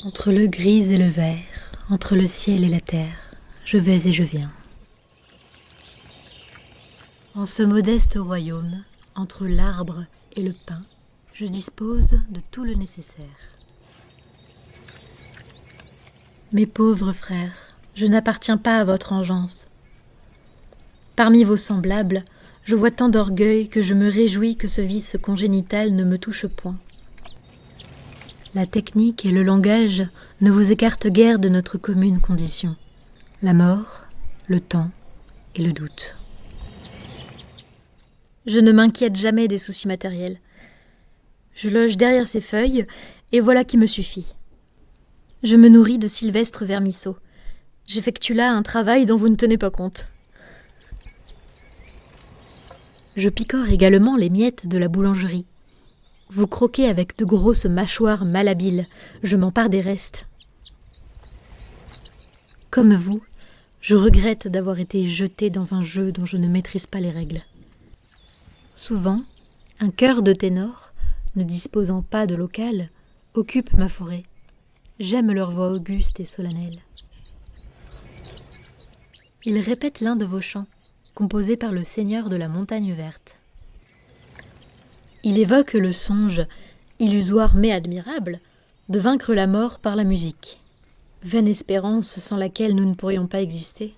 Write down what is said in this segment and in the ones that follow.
Entre le gris et le vert, entre le ciel et la terre, je vais et je viens. En ce modeste royaume, entre l'arbre et le pin, je dispose de tout le nécessaire. Mes pauvres frères, je n'appartiens pas à votre engeance. Parmi vos semblables, je vois tant d'orgueil que je me réjouis que ce vice congénital ne me touche point. La technique et le langage ne vous écartent guère de notre commune condition, la mort, le temps et le doute. Je ne m'inquiète jamais des soucis matériels. Je loge derrière ces feuilles, et voilà qui me suffit. Je me nourris de Sylvestre Vermisseau. J'effectue là un travail dont vous ne tenez pas compte. Je picore également les miettes de la boulangerie. Vous croquez avec de grosses mâchoires malhabiles, je m'empare des restes. Comme vous, je regrette d'avoir été jetée dans un jeu dont je ne maîtrise pas les règles. Souvent, un chœur de ténor, ne disposant pas de local, occupe ma forêt. J'aime leur voix auguste et solennelle. Ils répètent l'un de vos chants, composé par le seigneur de la montagne verte. Il évoque le songe, illusoire mais admirable, de vaincre la mort par la musique. Vaine espérance sans laquelle nous ne pourrions pas exister.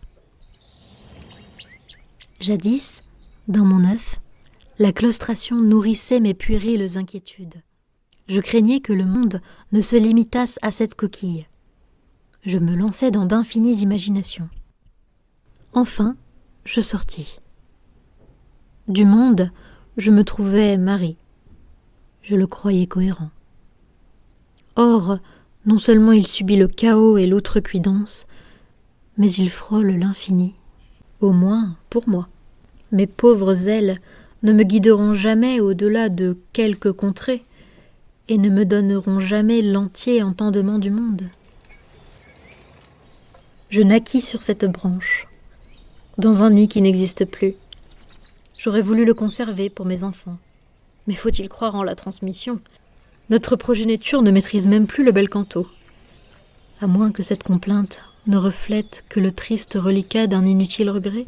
Jadis, dans mon œuf, la claustration nourrissait mes puériles inquiétudes. Je craignais que le monde ne se limitasse à cette coquille. Je me lançais dans d'infinies imaginations. Enfin, je sortis. Du monde, je me trouvais mari. Je le croyais cohérent. Or, non seulement il subit le chaos et l'outrecuidance, mais il frôle l'infini, au moins pour moi. Mes pauvres ailes ne me guideront jamais au-delà de quelques contrées et ne me donneront jamais l'entier entendement du monde. Je naquis sur cette branche, dans un nid qui n'existe plus. J'aurais voulu le conserver pour mes enfants. Mais faut-il croire en la transmission ? Notre progéniture ne maîtrise même plus le bel canto. À moins que cette complainte ne reflète que le triste reliquat d'un inutile regret.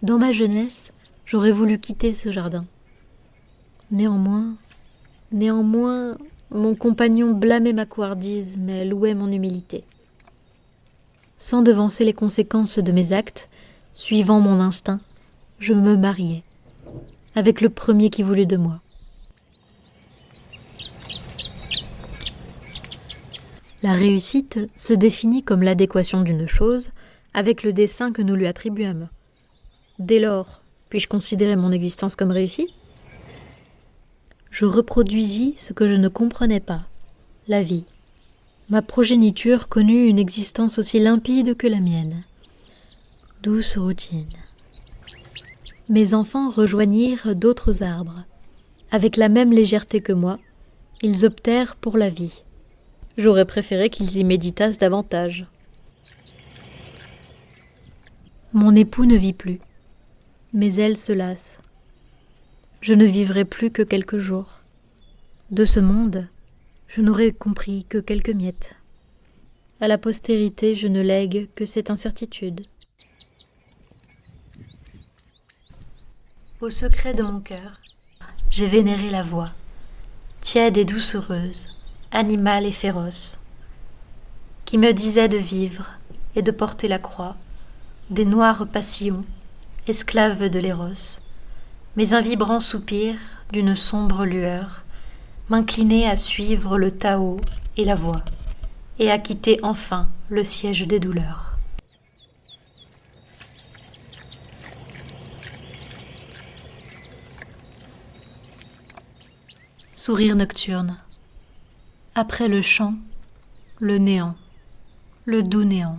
Dans ma jeunesse, j'aurais voulu quitter ce jardin. Néanmoins, mon compagnon blâmait ma couardise, mais louait mon humilité. Sans devancer les conséquences de mes actes, suivant mon instinct, je me mariai, avec le premier qui voulut de moi. La réussite se définit comme l'adéquation d'une chose avec le dessein que nous lui attribuâmes. Dès lors, puis-je considérer mon existence comme réussie ? Je reproduisis ce que je ne comprenais pas, la vie. Ma progéniture connut une existence aussi limpide que la mienne. Douce routine. Mes enfants rejoignirent d'autres arbres. Avec la même légèreté que moi, ils optèrent pour la vie. J'aurais préféré qu'ils y méditassent davantage. Mon époux ne vit plus. Mes ailes se lassent. Je ne vivrai plus que quelques jours. De ce monde, je n'aurai compris que quelques miettes. À la postérité, je ne lègue que cette incertitude. Au secret de mon cœur, j'ai vénéré la voix, tiède et doucereuse, animale et féroce, qui me disait de vivre et de porter la croix, des noires passions, esclaves de l'éros, mais un vibrant soupir d'une sombre lueur, m'incliner à suivre le Tao et la voie, et à quitter enfin le siège des douleurs. Sourire nocturne. Après le chant, le néant, le doux néant.